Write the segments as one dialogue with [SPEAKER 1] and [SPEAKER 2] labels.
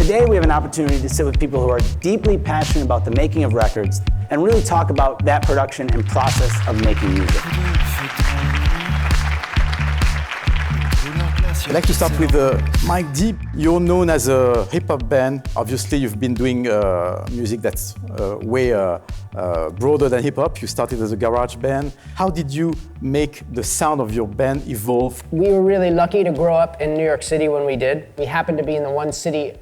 [SPEAKER 1] Today we have an opportunity to sit with people who are deeply passionate about the making of records and really talk about that production and process of making music.
[SPEAKER 2] I'd like to start with Mike D. You're known as a hip-hop band. Obviously, you've been doing music that's way broader than hip-hop. You started as a garage band. How did you make the sound of your band evolve?
[SPEAKER 3] We were really lucky to grow up in New York City when we did. We happened to be in the one city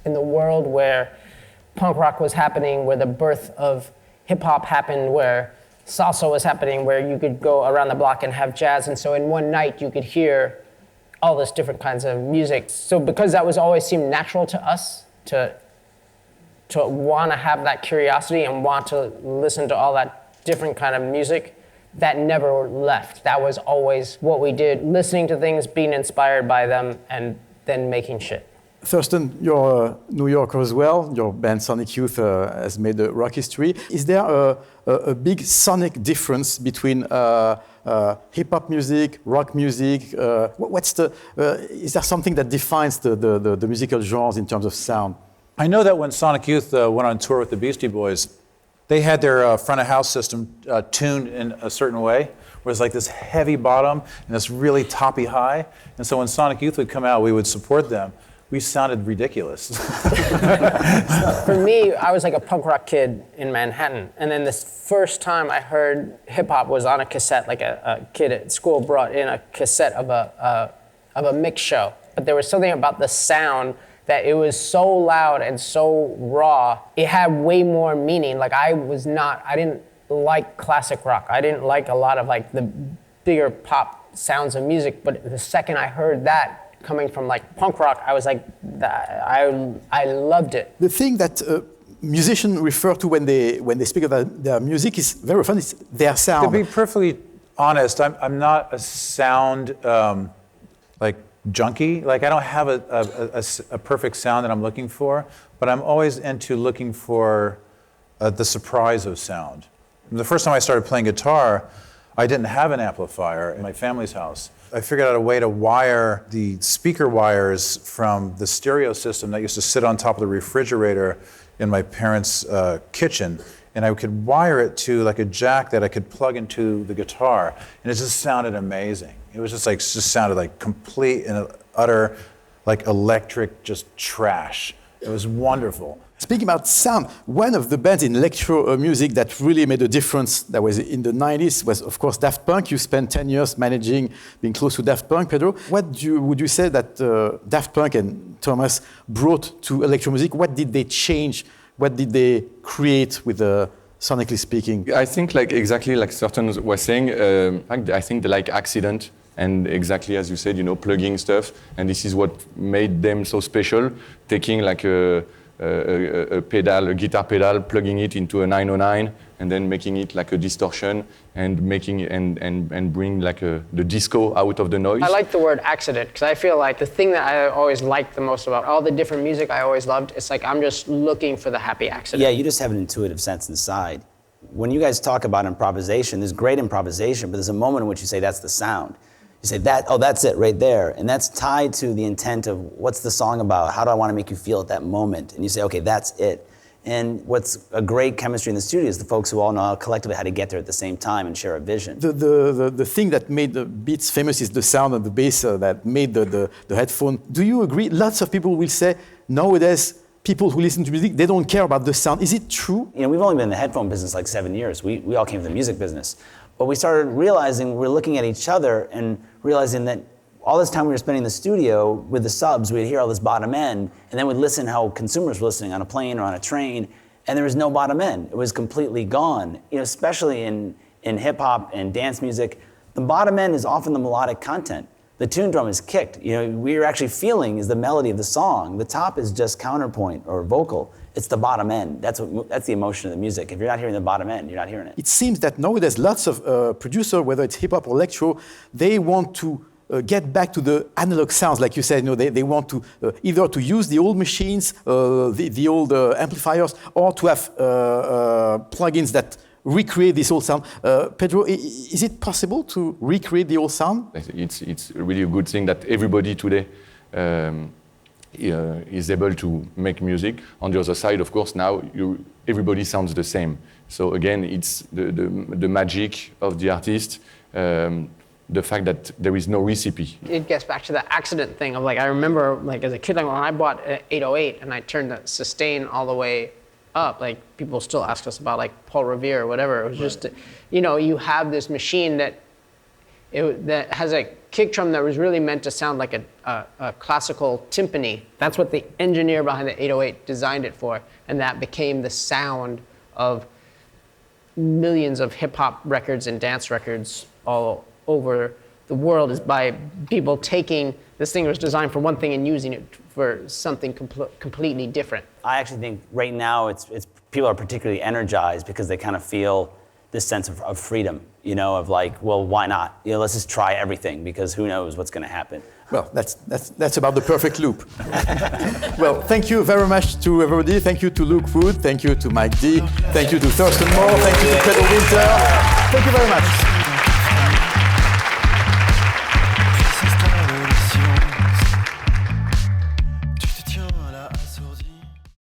[SPEAKER 3] in the world where punk rock was happening, where the birth of hip-hop happened, where salsa was happening, where you could go around the block and have jazz. And so in one night, you could hear all this different kinds of music. So because that was always seemed natural to us, to want to have that curiosity and want to listen to all that different kind of music, that never left. That was always what we did, listening to things, being inspired by them, and then making shit.
[SPEAKER 2] Thurston, you're a New Yorker as well. Your band Sonic Youth has made a rock history. Is there a big sonic difference between hip-hop music, rock music? Is there something that defines the musical genres in terms of sound?
[SPEAKER 4] I know that when Sonic Youth went on tour with the Beastie Boys, they had their front-of-house system tuned in a certain way, where it's like this heavy bottom and this really toppy high. And so when Sonic Youth would come out, we would support them. We sounded ridiculous.
[SPEAKER 3] For me, I was like a punk rock kid in Manhattan. And then the first time I heard hip hop was on a cassette, like a kid at school brought in a cassette of a mix show. But there was something about the sound that it was so loud and so raw. It had way more meaning. Like I didn't like classic rock. I didn't like a lot of like the bigger pop sounds of music. But the second I heard that, coming from like punk rock, I was like, I loved it.
[SPEAKER 2] The thing that musicians refer to when they speak about their music is very often it's their sound.
[SPEAKER 4] To be perfectly honest, I'm not a sound like junkie. Like I don't have a perfect sound that I'm looking for, but I'm always into looking for the surprise of sound. The first time I started playing guitar, I didn't have an amplifier in my family's house. I figured out a way to wire the speaker wires from the stereo system that used to sit on top of the refrigerator in my parents' kitchen, and I could wire it to like a jack that I could plug into the guitar, and it just sounded amazing. It was just sounded like complete and utter like electric just trash. It was wonderful.
[SPEAKER 2] Speaking about sound, one of the bands in electro music that really made a difference that was in the 90s was, of course, Daft Punk. You spent 10 years being close to Daft Punk, Pedro. What would you say that Daft Punk and Thomas brought to electro music? What did they change? What did they create with sonically speaking?
[SPEAKER 5] I think exactly like Thurston was saying, I think they like accident. And exactly as you said, plugging stuff. And this is what made them so special, taking like a guitar pedal, plugging it into a 909, and then making it like a distortion and making and bring like the disco out of the noise.
[SPEAKER 3] I like the word accident because I feel like the thing that I always liked the most about all the different music I always loved, it's like I'm just looking for the happy accident.
[SPEAKER 1] Yeah, you just have an intuitive sense inside. When you guys talk about improvisation, there's great improvisation, but there's a moment in which you say that's the sound. You say that's it right there. And that's tied to the intent of what's the song about? How do I want to make you feel at that moment? And you say, okay, that's it. And what's a great chemistry in the studio is the folks who all know collectively how to get there at the same time and share a vision.
[SPEAKER 2] The thing that made the beats famous is the sound of the bass that made the headphone. Do you agree? Lots of people will say nowadays, people who listen to music, they don't care about the sound. Is it true?
[SPEAKER 1] We've only been in the headphone business like 7 years. We all came from the music business. But we started realizing, we're looking at each other and realizing that all this time we were spending in the studio with the subs, we'd hear all this bottom end, and then we'd listen how consumers were listening on a plane or on a train, and there was no bottom end. It was completely gone. Especially in hip hop and dance music, the bottom end is often the melodic content. The tune drum is kicked. What you're actually feeling is the melody of the song. The top is just counterpoint or vocal. It's the bottom end. That's the emotion of the music. If you're not hearing the bottom end, you're not hearing it.
[SPEAKER 2] It seems that nowadays lots of producers, whether it's hip hop or electro, they want to get back to the analog sounds, like you said. They want to either to use the old machines, the old amplifiers, or to have plugins that recreate this old sound. Pedro, is it possible to recreate the old sound?
[SPEAKER 5] It's really a good thing that everybody today is able to make music. On the other side, of course, now everybody sounds the same. So again, it's the magic of the artist, the fact that there is no recipe.
[SPEAKER 3] It gets back to the accident thing of like, I remember like as a kid, like when I bought an 808 and I turned the sustain all the way up, like people still ask us about like Paul Revere or whatever. It was just, you know, you have this machine that has a kick drum that was really meant to sound like a classical timpani. That's what the engineer behind the 808 designed it for, and that became the sound of millions of hip hop records and dance records all over the world, is by people taking this thing that was designed for one thing and using it for something completely different.
[SPEAKER 1] I actually think right now it's people are particularly energized because they kind of feel this sense of freedom, you know, of like, well, why not? You know, let's just try everything because who knows what's going to happen.
[SPEAKER 2] Well, that's about the perfect loop. Well, thank you very much to everybody. Thank you to Luke Wood. Thank you to Mike D. Thank you to Thurston Moore. Thank you to Pedro Winter. Thank you very much.